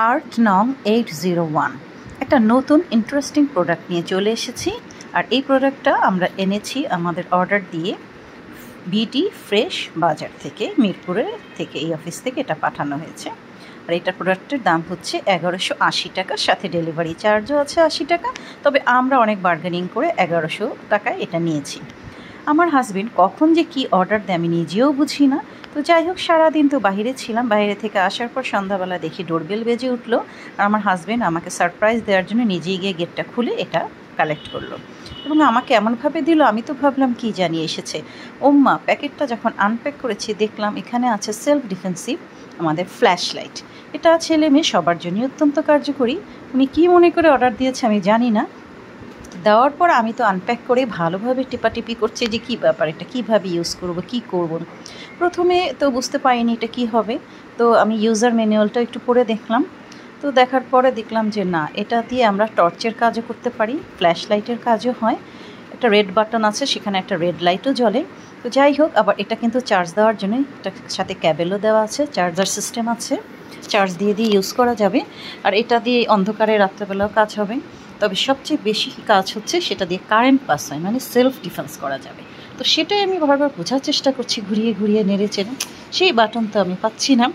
Art নং 801 একটা নতুন ইন্টারেস্টিং প্রোডাক্ট নিয়ে চলে এসেছি। আর এই প্রোডাক্টটা আমরা এনেছি আমাদের অর্ডার দিয়ে বিটি ফ্রেশ বাজার থেকে, মিরপুরের থেকে, এই অফিস থেকে এটা পাঠানো হয়েছে। আর এটা প্রোডাক্টের দাম হচ্ছে 1180 টাকা, সাথে ডেলিভারি চার্জও আছে 80 টাকা। তবে আমরা অনেক বার্গেনিং করে 1100 টাকায় এটা নিয়েছি। আমার হাজবেন্ড কখন যে কি অর্ডার দেয় আমি নিজেও বুঝি না। তো যাই হোক, সারাদিন তো বাইরে ছিলাম, বাইরে থেকে আসার পর সন্ধ্যাবেলা দেখি ডোরবেল বেজে উঠলো। আর আমার হাজবেন্ড আমাকে সারপ্রাইজ দেওয়ার জন্য নিজেই গিয়ে গেটটা খুলে এটা কালেক্ট করলো এবং আমাকে এমনভাবে দিল, আমি তো ভাবলাম কি জানিয়ে এসেছে। ওম্মা, প্যাকেটটা যখন আনপ্যাক করেছি দেখলাম এখানে আছে সেলফ ডিফেন্সিভ আমাদের ফ্ল্যাশ লাইট। এটা ছেলে মেয়ে সবার জন্যই অত্যন্ত কার্যকরী। উনি কী মনে করে অর্ডার দিয়েছে আমি জানি না। দেওয়ার পর আমি তো আনপ্যাক করে ভালোভাবে টিপাটিপি করছি যে কী ব্যাপার, এটা কীভাবে ইউজ করব, কী করব। প্রথমে তো বুঝতে পারিনি এটা কী হবে। তো আমি ইউজার ম্যানুয়ালটা একটু পড়ে দেখলাম। তো দেখার পরে দেখলাম যে না, এটা দিয়ে আমরা টর্চের কাজও করতে পারি, ফ্ল্যাশ লাইটের কাজও হয়। একটা রেড বাটন আছে, সেখানে একটা রেড লাইটও জ্বলে। তো যাই হোক, আবার এটা কিন্তু চার্জ দেওয়ার জন্য এটার সাথে ক্যাবেলও দেওয়া আছে, চার্জার সিস্টেম আছে, চার্জ দিয়ে ইউজ করা যাবে। আর এটা দিয়ে অন্ধকারে রাত্রেবেলাও কাজ হবে। তবে সবচেয়ে বেশি কাজ হচ্ছে সেটা দিয়ে কারেন্ট পাস হয়, মানে সেলফ ডিফেন্স করা যাবে। তো সেটাই আমি বারবার বোঝার চেষ্টা করছি, ঘুরিয়ে ঘুরিয়ে নেড়ে চেড়ে, সেই বাটন তো আমি পাচ্ছি না।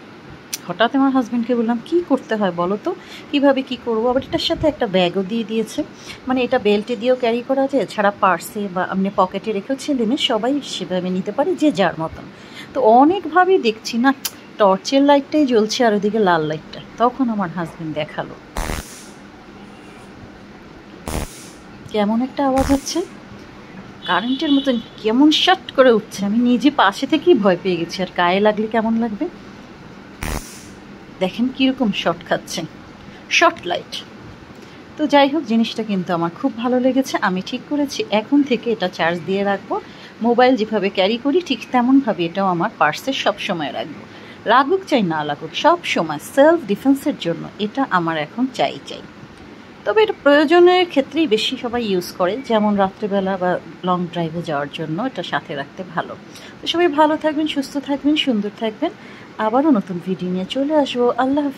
হঠাৎ আমার হাজব্যান্ডকে বললাম কী করতে হয় বলো তো, কীভাবে কী করবো। আবার এটার সাথে একটা ব্যাগও দিয়ে দিয়েছে, মানে এটা বেল্টে দিয়েও ক্যারি করা যায়, ছাড়া পার্সে বা আপনি পকেটে রেখেও ছেলে মেয়ে সবাই সেভাবে নিতে পারে, যে যার মতন। তো অনেকভাবেই দেখছি না, টর্চের লাইটটাই জ্বলছে আর ওদিকে লাল লাইটটা। তখন আমার হাজব্যান্ড দেখালো, কেমন একটা আওয়াজ হচ্ছে, কারেন্টের মতন কেমন শট করে উঠছে। আমি নিজে পাশে থেকেই ভয় পেয়ে গেছি, আর গায়ে লাগলে কেমন লাগবে। দেখেন কীরকম শট খাচ্ছে, শর্ট লাইট। তো যাই হোক, জিনিসটা কিন্তু আমার খুব ভালো লেগেছে। আমি ঠিক করেছি এখন থেকে এটা চার্জ দিয়ে রাখবো। মোবাইল যেভাবে ক্যারি করি ঠিক তেমনভাবে এটাও আমার পার্সে সব সময় রাখবো। লাগুক চাই না লাগুক, সব সময় সেলফ ডিফেন্সের জন্য এটা আমার এখন চাই। তবে এটা প্রয়োজনের ক্ষেত্রেই বেশি সবাই ইউজ করে, যেমন রাত্রেবেলা বা লং ড্রাইভে যাওয়ার জন্য এটা সাথে রাখতে ভালো। তো সবাই ভালো থাকবেন, সুস্থ থাকবেন, সুন্দর থাকবেন। আবারও নতুন ভিডিও নিয়ে চলে আসবো। আল্লাহ হাফেজ।